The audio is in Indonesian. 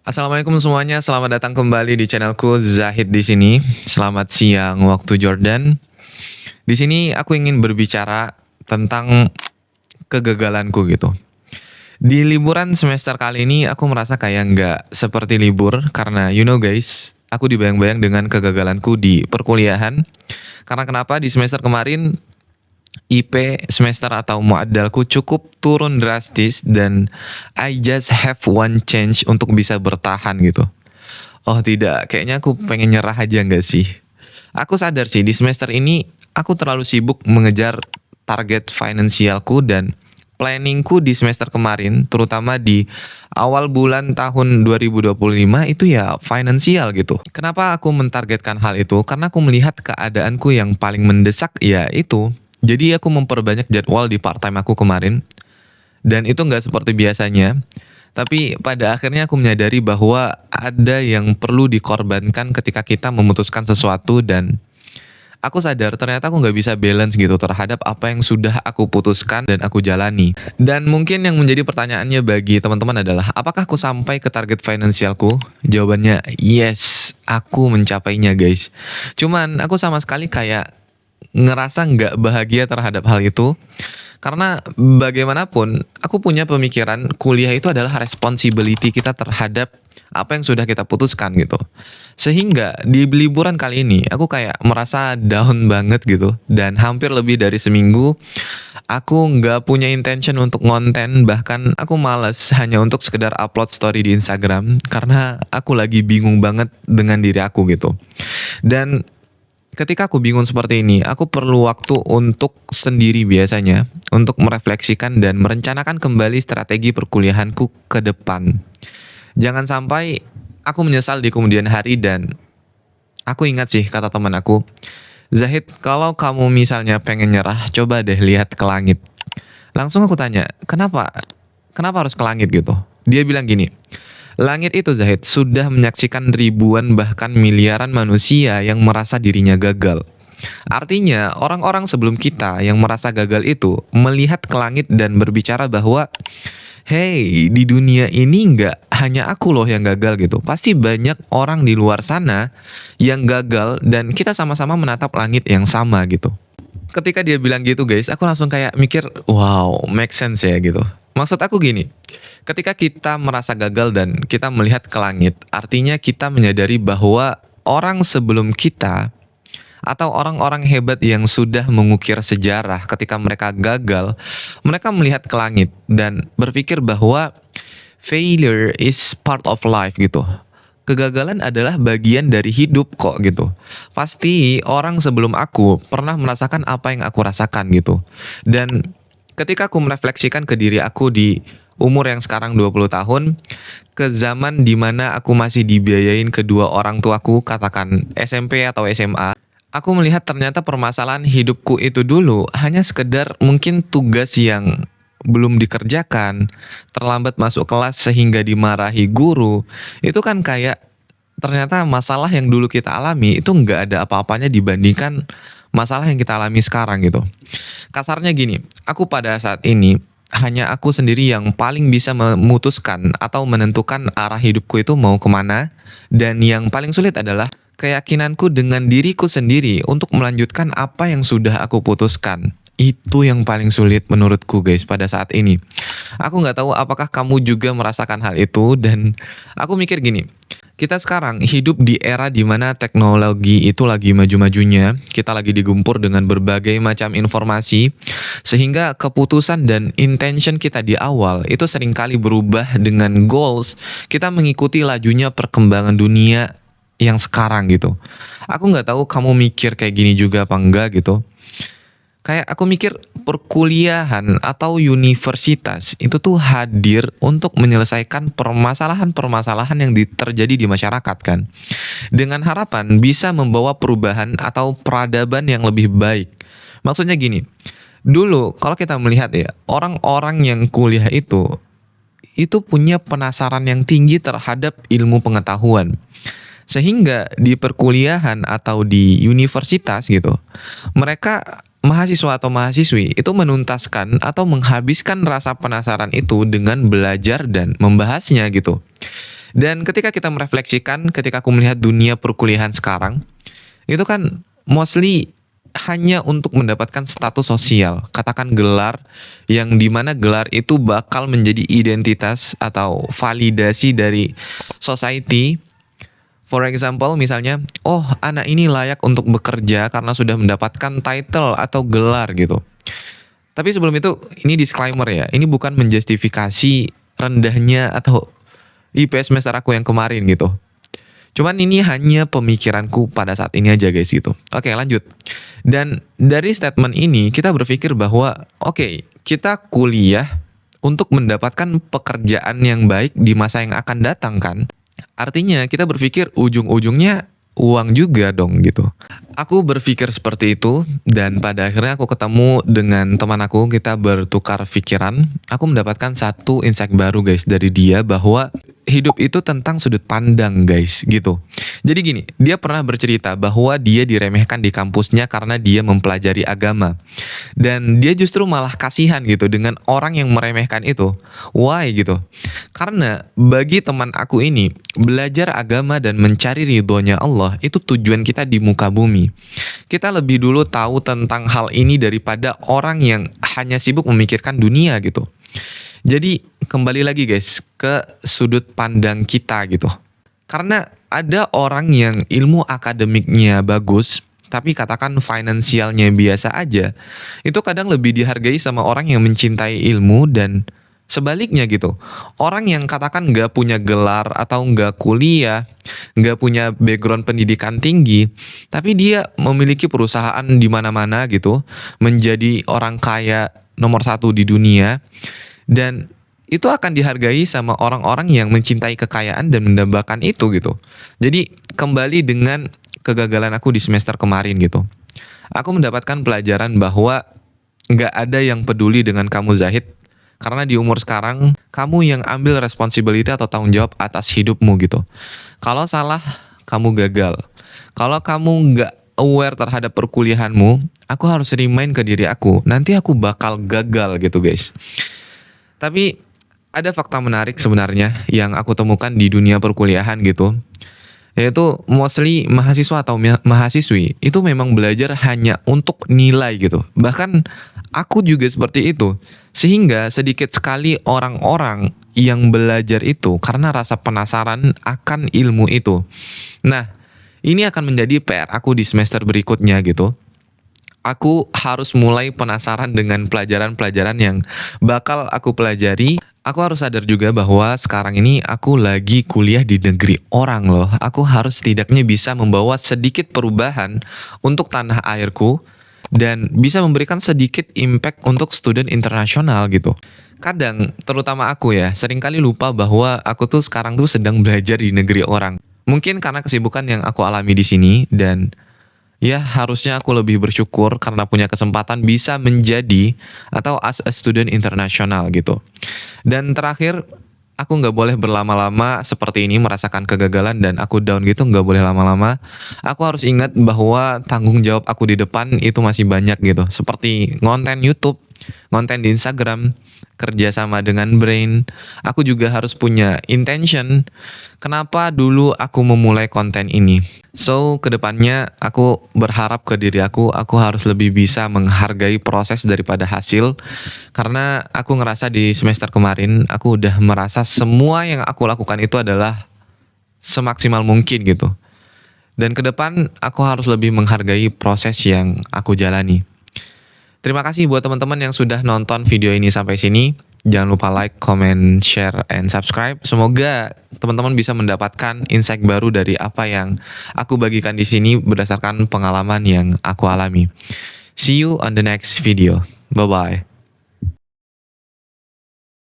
Assalamualaikum semuanya, selamat datang kembali di channelku Zahid di sini. Selamat siang waktu Jordan. Di sini aku ingin berbicara tentang kegagalanku gitu. Di liburan semester kali ini aku merasa kayak nggak seperti libur karena guys, aku dibayang-bayang dengan kegagalanku di perkuliahan. Karena kenapa di semester kemarin IP semester atau muadalku cukup turun drastis dan I just have one change untuk bisa bertahan gitu. Oh tidak, kayaknya aku pengen nyerah aja nggak sih? Aku sadar sih di semester ini aku terlalu sibuk mengejar target finansialku dan planningku di semester kemarin, terutama di awal bulan tahun 2025 itu ya finansial gitu. Kenapa aku mentargetkan hal itu? Karena aku melihat keadaanku yang paling mendesak ya itu. Jadi aku memperbanyak jadwal di part time aku kemarin dan itu nggak seperti biasanya. Tapi pada akhirnya aku menyadari bahwa ada yang perlu dikorbankan ketika kita memutuskan sesuatu dan aku sadar ternyata aku nggak bisa balance gitu terhadap apa yang sudah aku putuskan dan aku jalani. Dan mungkin yang menjadi pertanyaannya bagi teman-teman adalah apakah aku sampai ke target finansialku? Jawabannya yes, aku mencapainya guys. Cuman aku sama sekali kayak ngerasa nggak bahagia terhadap hal itu. Karena bagaimanapun, aku punya pemikiran kuliah itu adalah responsibility kita terhadap apa yang sudah kita putuskan gitu. Sehingga di liburan kali ini, aku kayak merasa down banget gitu. Dan hampir lebih dari seminggu, aku nggak punya intention untuk ngonten. Bahkan aku males hanya untuk sekedar upload story di Instagram. Karena aku lagi bingung banget dengan diri aku gitu. Dan ketika aku bingung seperti ini, aku perlu waktu untuk sendiri biasanya, untuk merefleksikan dan merencanakan kembali strategi perkuliahanku ke depan. Jangan sampai aku menyesal di kemudian hari dan aku ingat sih kata teman aku, Zahid, kalau kamu misalnya pengen nyerah, coba deh lihat ke langit. Langsung aku tanya, kenapa? Kenapa harus ke langit gitu? Dia bilang gini, langit itu Zahid sudah menyaksikan ribuan bahkan miliaran manusia yang merasa dirinya gagal. Artinya orang-orang sebelum kita yang merasa gagal itu melihat ke langit dan berbicara bahwa hey, di dunia ini nggak hanya aku loh yang gagal gitu. Pasti banyak orang di luar sana yang gagal dan kita sama-sama menatap langit yang sama gitu. Ketika dia bilang gitu guys, aku langsung kayak mikir, wow, make sense ya gitu. Maksud aku gini, ketika kita merasa gagal dan kita melihat ke langit, artinya kita menyadari bahwa orang sebelum kita atau orang-orang hebat yang sudah mengukir sejarah ketika mereka gagal, mereka melihat ke langit dan berpikir bahwa failure is part of life gitu. Kegagalan adalah bagian dari hidup kok gitu. Pasti orang sebelum aku pernah merasakan apa yang aku rasakan gitu. Dan ketika aku merefleksikan ke diri aku di umur yang sekarang 20 tahun, ke zaman dimana aku masih dibiayain kedua orang tuaku, katakan SMP atau SMA, aku melihat ternyata permasalahan hidupku itu dulu hanya sekedar mungkin tugas yang belum dikerjakan, terlambat masuk kelas sehingga dimarahi guru, itu kan kayak ternyata masalah yang dulu kita alami itu nggak ada apa-apanya dibandingkan masalah yang kita alami sekarang gitu. Kasarnya gini, aku pada saat ini hanya aku sendiri yang paling bisa memutuskan atau menentukan arah hidupku itu mau kemana, dan yang paling sulit adalah keyakinanku dengan diriku sendiri untuk melanjutkan apa yang sudah aku putuskan. Itu yang paling sulit menurutku guys pada saat ini. Aku nggak tahu apakah kamu juga merasakan hal itu dan aku mikir gini. Kita sekarang hidup di era di mana teknologi itu lagi maju-majunya, kita lagi digempur dengan berbagai macam informasi, sehingga keputusan dan intention kita di awal itu seringkali berubah dengan goals kita mengikuti lajunya perkembangan dunia yang sekarang gitu. Aku nggak tahu kamu mikir kayak gini juga apa enggak gitu. Kayak aku mikir perkuliahan atau universitas itu tuh hadir untuk menyelesaikan permasalahan-permasalahan yang terjadi di masyarakat kan. Dengan harapan bisa membawa perubahan atau peradaban yang lebih baik. Maksudnya gini, dulu kalau kita melihat ya, orang-orang yang kuliah itu punya penasaran yang tinggi terhadap ilmu pengetahuan. Sehingga di perkuliahan atau di universitas gitu, mereka mahasiswa atau mahasiswi itu menuntaskan atau menghabiskan rasa penasaran itu dengan belajar dan membahasnya gitu. Dan ketika kita merefleksikan, ketika aku melihat dunia perkuliahan sekarang, itu kan mostly hanya untuk mendapatkan status sosial, katakan gelar, yang dimana gelar itu bakal menjadi identitas atau validasi dari society. For example, misalnya, oh anak ini layak untuk bekerja karena sudah mendapatkan title atau gelar gitu. Tapi sebelum itu, ini disclaimer ya, ini bukan menjustifikasi rendahnya atau IPS semester aku yang kemarin gitu. Cuman ini hanya pemikiranku pada saat ini aja guys gitu. Oke, lanjut. Dan dari statement ini kita berpikir bahwa oke, kita kuliah untuk mendapatkan pekerjaan yang baik di masa yang akan datang kan. Artinya kita berpikir ujung-ujungnya uang juga dong gitu. Aku berpikir seperti itu dan pada akhirnya aku ketemu dengan teman aku, kita bertukar pikiran. Aku mendapatkan satu insight baru guys dari dia bahwa hidup itu tentang sudut pandang guys gitu. Jadi gini, dia pernah bercerita bahwa dia diremehkan di kampusnya karena dia mempelajari agama. Dan dia justru malah kasihan gitu dengan orang yang meremehkan itu. Why gitu? Karena bagi teman aku ini, belajar agama dan mencari ridhonya Allah itu tujuan kita di muka bumi. Kita lebih dulu tahu tentang hal ini daripada orang yang hanya sibuk memikirkan dunia gitu. Jadi kembali lagi guys ke sudut pandang kita gitu. Karena ada orang yang ilmu akademiknya bagus, tapi katakan finansialnya biasa aja, itu kadang lebih dihargai sama orang yang mencintai ilmu dan sebaliknya gitu. Orang yang katakan nggak punya gelar atau nggak kuliah, nggak punya background pendidikan tinggi, tapi dia memiliki perusahaan di mana-mana gitu, menjadi orang kaya nomor satu di dunia, dan itu akan dihargai sama orang-orang yang mencintai kekayaan dan mendambakan itu gitu. Jadi kembali dengan kegagalan aku di semester kemarin gitu. Aku mendapatkan pelajaran bahwa nggak ada yang peduli dengan kamu Zahid. Karena di umur sekarang, kamu yang ambil responsibility atau tanggung jawab atas hidupmu gitu. Kalau salah, kamu gagal. Kalau kamu nggak aware terhadap perkuliahanmu, aku harus remind ke diri aku, nanti aku bakal gagal gitu guys. Tapi ada fakta menarik sebenarnya yang aku temukan di dunia perkuliahan gitu. Yaitu mostly mahasiswa atau mahasiswi itu memang belajar hanya untuk nilai gitu. Bahkan aku juga seperti itu. Sehingga sedikit sekali orang-orang yang belajar itu karena rasa penasaran akan ilmu itu. Nah, ini akan menjadi PR aku di semester berikutnya gitu. Aku harus mulai penasaran dengan pelajaran-pelajaran yang bakal aku pelajari. Aku harus sadar juga bahwa sekarang ini aku lagi kuliah di negeri orang loh. Aku harus setidaknya bisa membawa sedikit perubahan untuk tanah airku dan bisa memberikan sedikit impact untuk student internasional gitu. Kadang, terutama aku ya, seringkali lupa bahwa aku tuh sekarang tuh sedang belajar di negeri orang. Mungkin karena kesibukan yang aku alami di sini dan ya harusnya aku lebih bersyukur karena punya kesempatan bisa menjadi atau as a student internasional gitu. Dan terakhir, aku nggak boleh berlama-lama seperti ini merasakan kegagalan dan aku down gitu, nggak boleh lama-lama. Aku harus ingat bahwa tanggung jawab aku di depan itu masih banyak gitu. Seperti ngonten YouTube, ngonten di Instagram, kerja sama dengan Brain. Aku juga harus punya intention. Kenapa dulu aku memulai konten ini? So, kedepannya aku berharap ke diri aku harus lebih bisa menghargai proses daripada hasil. Karena aku ngerasa di semester kemarin, aku udah merasa semua yang aku lakukan itu adalah semaksimal mungkin gitu. Dan ke depan aku harus lebih menghargai proses yang aku jalani. Terima kasih buat teman-teman yang sudah nonton video ini sampai sini. Jangan lupa like, comment, share, and subscribe. Semoga teman-teman bisa mendapatkan insight baru dari apa yang aku bagikan di sini berdasarkan pengalaman yang aku alami. See you on the next video. Bye-bye.